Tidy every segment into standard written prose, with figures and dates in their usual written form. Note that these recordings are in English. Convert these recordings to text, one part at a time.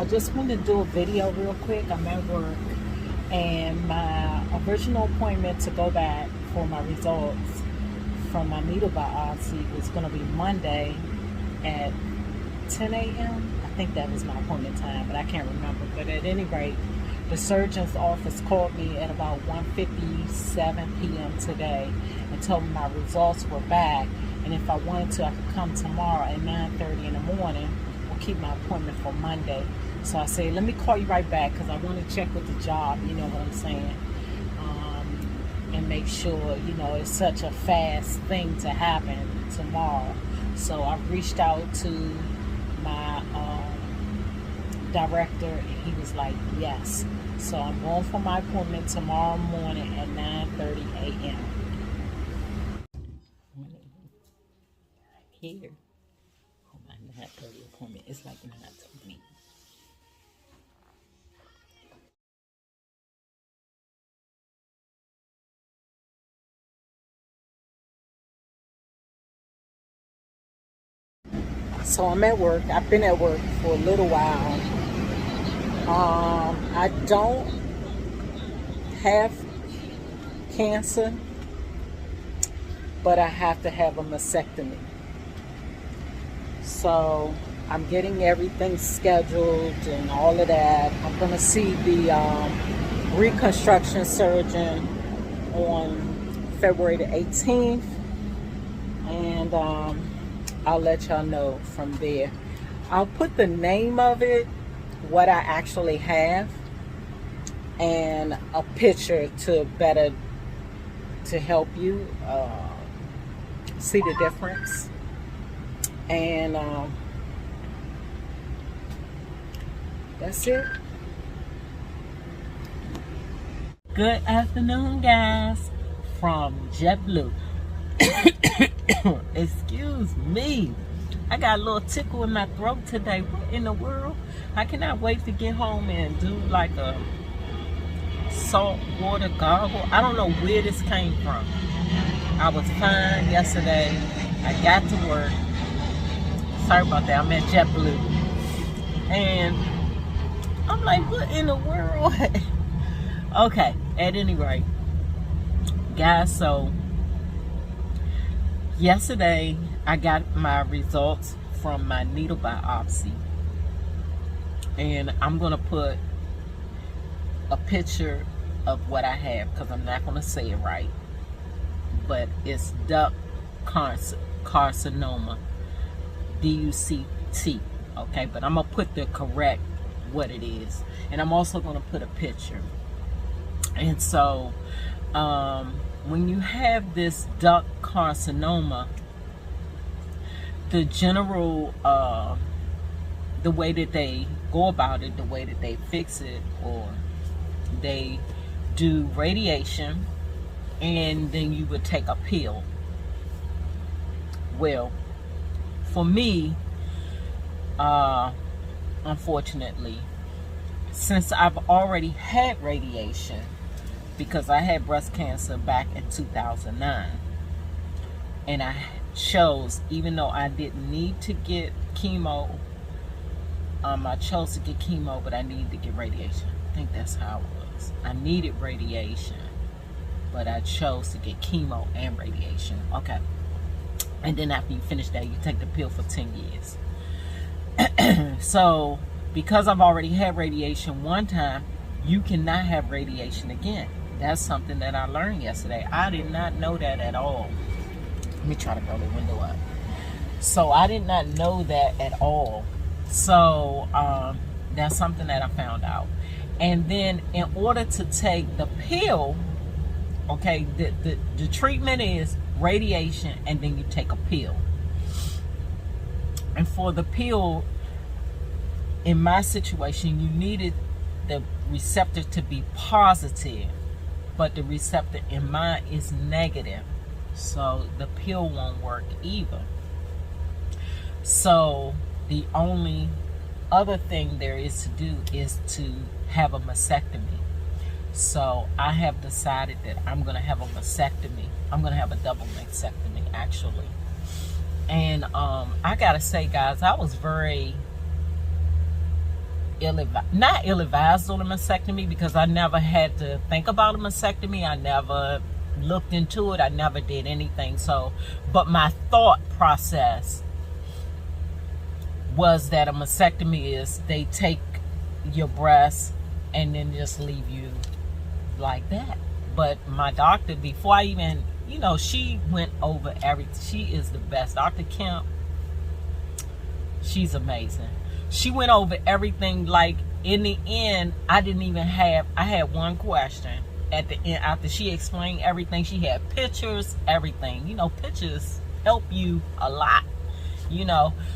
I just wanted to do a video real quick. I'm at work, and my original appointment to go back for my results from my needle biopsy was going to be Monday at 10 a.m. I think that was my appointment time, but I can't remember. But at any rate, the surgeon's office called me at about 1:57 p.m. today and told me my results were back, and if I wanted to, I could come tomorrow at 9:30 in the morning or keep my appointment for Monday. So I said, let me call you right back because I want to check with the job, you know what I'm saying, and make sure, you know, it's such a fast thing to happen tomorrow. So I reached out to my director, and he was like, yes. So I'm going for my appointment tomorrow morning at 9:30 a.m. Here. Oh, my 9:30 appointment. It's like 9:20. So I'm at work. I've been at work for a little while. I don't have cancer, but I have to have a mastectomy. So I'm getting everything scheduled and all of that. I'm going to see the reconstruction surgeon on February the 18th. And I'll let y'all know from there. I'll put the name of it, what I actually have, and a picture to help you see the difference. And that's it. Good afternoon, guys, from JetBlue. Excuse me, I got a little tickle in my throat today. What in the world? I cannot wait to get home and do like a salt water gargle. I don't know where this came from. I was fine yesterday. I got to work. Sorry about that. I'm at JetBlue, and I'm like, what in the world? Okay, at any rate, guys, so yesterday I got my results from my needle biopsy, and I'm gonna put a picture of what I have because I'm not gonna say it right, but it's DUCT carcinoma, DUCT. Okay, but I'm gonna put the correct what it is, and I'm also gonna put a picture. And so when you have this DUCT carcinoma, the general the way that they go about it, the way that they fix it, or they do radiation, and then you would take a pill. Well, for me, unfortunately, since I've already had radiation, because I had breast cancer back in 2009, and I chose, even though I didn't need to get chemo, I chose to get chemo, but I needed to get radiation. I think that's how it was. I needed radiation, but I chose to get chemo and radiation. Okay. And then after you finish that, you take the pill for 10 years. So, because I've already had radiation one time, you cannot have radiation again. That's something that I learned yesterday. I did not know that at all. Let me try to roll the window up. So I did not know that at all. So that's something that I found out. And then in order to take the pill, okay, the treatment is radiation, and then you take a pill. And for the pill, in my situation, you needed the receptor to be positive, but the receptor in mine is negative, so the pill won't work either. So the only other thing there is to do is to have a mastectomy. So I have decided that I'm going to have a mastectomy. I'm going to have a double mastectomy, actually. And I gotta say, guys, I was very not ill-advised on a mastectomy, because I never had to think about a mastectomy. I never looked into it. I never did anything. So, but my thought process was that a mastectomy is they take your breast and then just leave you like that. But my doctor, before I even, she went over everything. She is the best. Dr. Kemp, she's amazing. She went over everything. Like, in the end, I had one question at the end. After she explained everything, she had pictures, everything. Pictures help you a lot,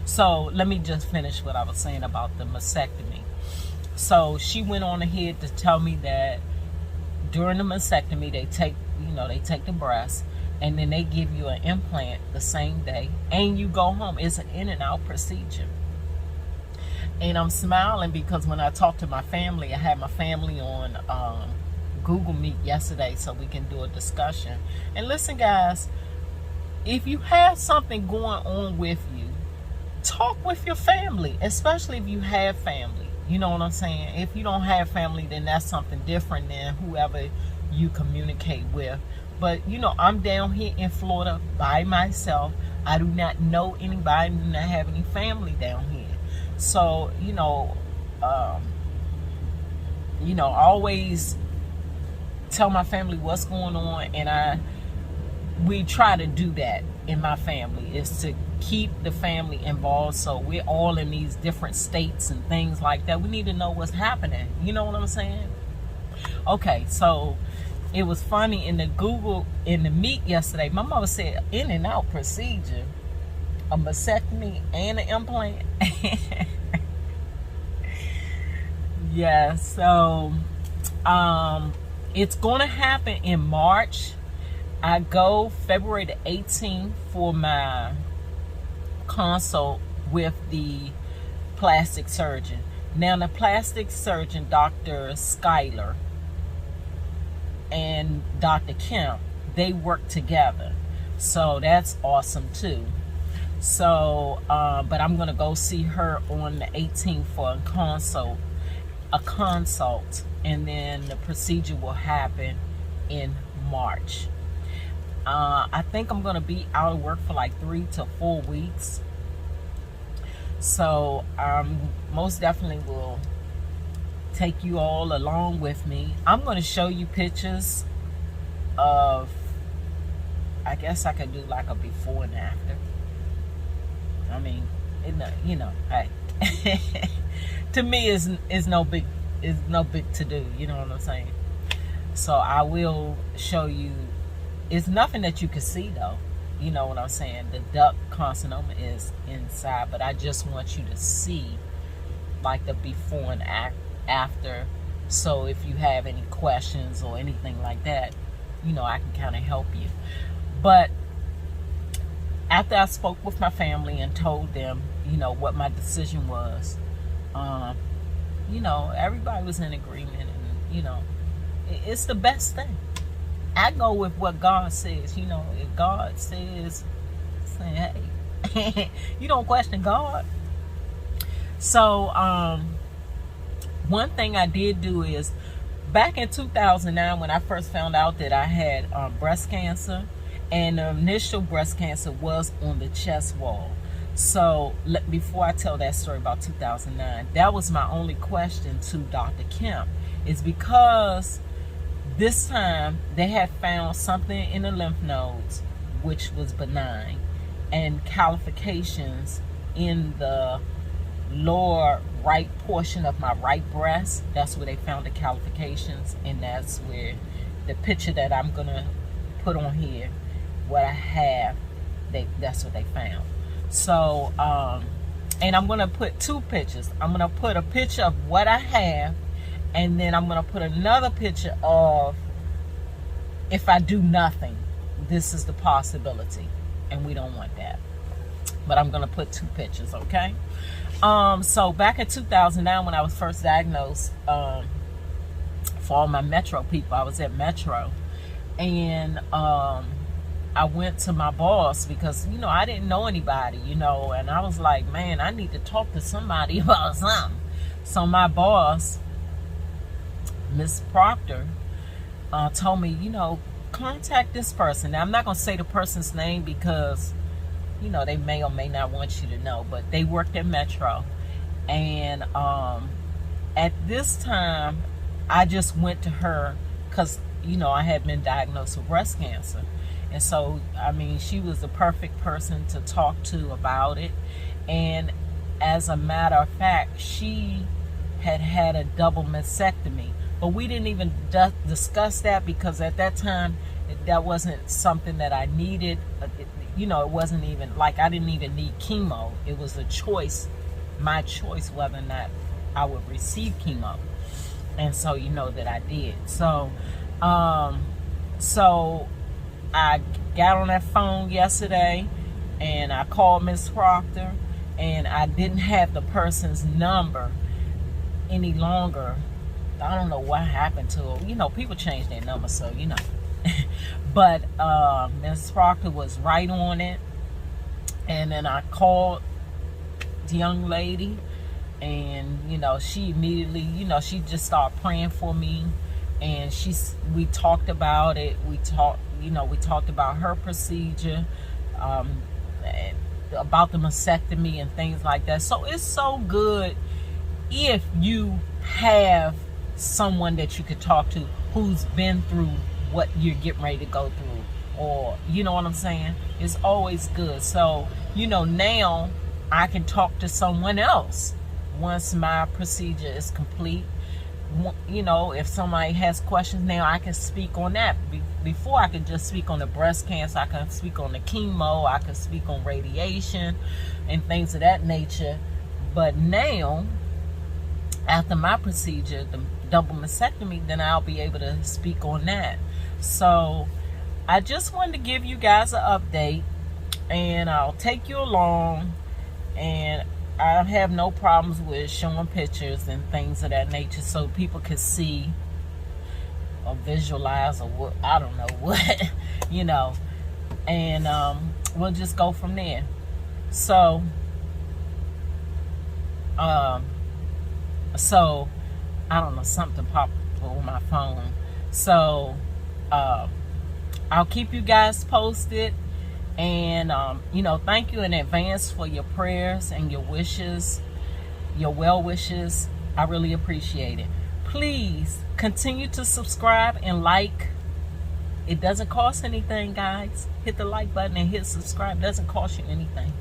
So let me just finish what I was saying about the mastectomy. So she went on ahead to tell me that during the mastectomy, they take the breast, and then they give you an implant the same day, and you go home. It's an in and out procedure. And I'm smiling because when I talked to my family, I had my family on Google Meet yesterday so we can do a discussion. And listen, guys, if you have something going on with you, talk with your family, especially if you have family. You know what I'm saying? If you don't have family, then that's something different than whoever you communicate with. But, I'm down here in Florida by myself. I do not know anybody. I do not have any family down here. So, always tell my family what's going on, and we try to do that in my family, is to keep the family involved. So we're all in these different states and things like that. We need to know what's happening. You know what I'm saying? Okay, so it was funny in the meet yesterday. My mother said in and out procedure, a mastectomy and an implant. Yeah, so it's going to happen in March. I go February the 18th for my consult with the plastic surgeon. Now, the plastic surgeon, Dr. Schuyler and Dr. Kemp, they work together. So that's awesome too. So, but I'm going to go see her on the 18th for a consult, and then the procedure will happen in March. I think I'm going to be out of work for like 3 to 4 weeks. So, most definitely will take you all along with me. I'm going to show you pictures of, I guess I could do like a before and after. I mean, hey, to me is no big to do. You know what I'm saying? So I will show you. It's nothing that you can see though. You know what I'm saying? The DUCT carcinoma is inside, but I just want you to see like the before and after. So if you have any questions or anything like that, I can kind of help you. But after I spoke with my family and told them, what my decision was, everybody was in agreement, and, it's the best thing. I go with what God says. If God says, say, hey, you don't question God. So, one thing I did do is, back in 2009, when I first found out that I had breast cancer, and the initial breast cancer was on the chest wall. So before I tell that story about 2009, that was my only question to Dr. Kemp, is because this time they had found something in the lymph nodes which was benign, and calcifications in the lower right portion of my right breast. That's where they found the calcifications, and that's where the picture that I'm gonna put on here, what I have, that's what they found. So and I'm gonna put 2 pictures. I'm gonna put a picture of what I have, and then I'm gonna put another picture of if I do nothing, this is the possibility, and we don't want that. But I'm gonna put 2 pictures, okay? So back in 2009, when I was first diagnosed, for all my Metro people, I was at Metro, and I went to my boss because, I didn't know anybody, and I was like, man, I need to talk to somebody about something. So my boss, Miss Proctor, told me, contact this person. Now, I'm not going to say the person's name because, they may or may not want you to know, but they worked at Metro. And at this time, I just went to her because, I had been diagnosed with breast cancer. And so, she was the perfect person to talk to about it. And as a matter of fact, she had a double mastectomy. But we didn't even discuss that because at that time, that wasn't something that I needed. It wasn't even, I didn't even need chemo. It was a choice, my choice, whether or not I would receive chemo. And so, that I did. So, so I got on that phone yesterday and I called Miss Proctor, and I didn't have the person's number any longer. I don't know what happened to her. People change their number, so But Miss Proctor was right on it. And then I called the young lady, and she immediately, she just started praying for me. And we talked about it. We talked about her procedure, about the mastectomy and things like that. So it's so good if you have someone that you could talk to who's been through what you're getting ready to go through, or you know what I'm saying. It's always good. So now I can talk to someone else once my procedure is complete. If somebody has questions, now I can speak on that. Before, I could just speak on the breast cancer, I can speak on the chemo, I can speak on radiation and things of that nature. But now, after my procedure, the double mastectomy, then I'll be able to speak on that. So I just wanted to give you guys an update, and I'll take you along, and I have no problems with showing pictures and things of that nature so people can see or visualize or what, I don't know what, and we'll just go from there. So so I don't know, something popped on my phone. So I'll keep you guys posted. And, thank you in advance for your prayers and your wishes, your well wishes. I really appreciate it. Please continue to subscribe and like. It doesn't cost anything, guys. Hit the like button and hit subscribe. It doesn't cost you anything.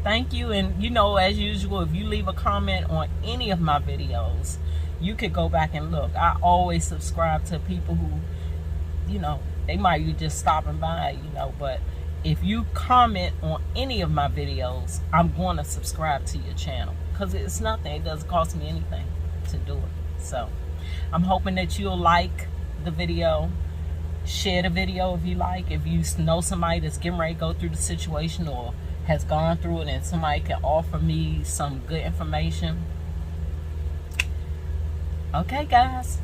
Thank you. And, as usual, if you leave a comment on any of my videos, you could go back and look. I always subscribe to people who, they might be just stopping by, but if you comment on any of my videos, I'm going to subscribe to your channel because it's nothing. It doesn't cost me anything to do it. So I'm hoping that you'll like the video, share the video if you like. If you know somebody that's getting ready to go through the situation or has gone through it and somebody can offer me some good information. Okay, guys.